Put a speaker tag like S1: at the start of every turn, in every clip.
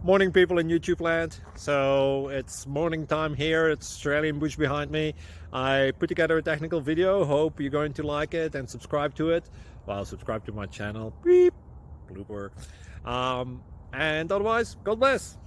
S1: Morning, people in YouTube land. So it's morning time here. It's Australian bush behind me. I put together a technical video. Hope you're going to like it and subscribe to it. Well, subscribe to my channel. Beep, blooper. And otherwise, God bless.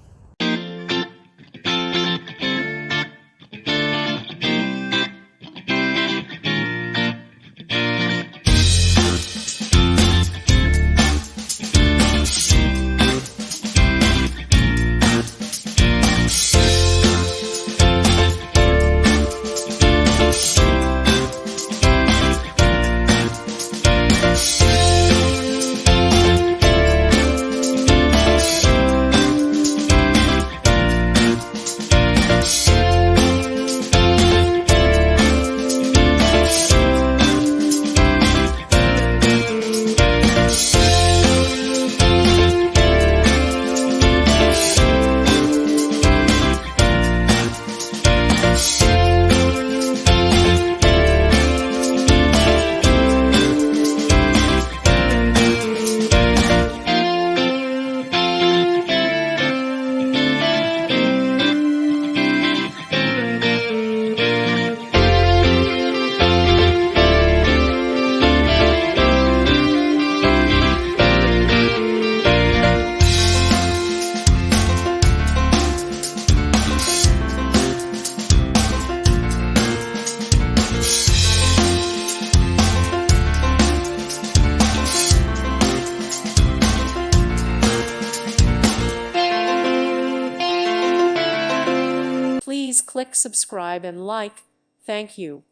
S2: Please click subscribe and like. Thank you.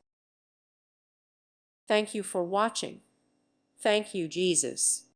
S2: Thank you for watching. Thank you, Jesus.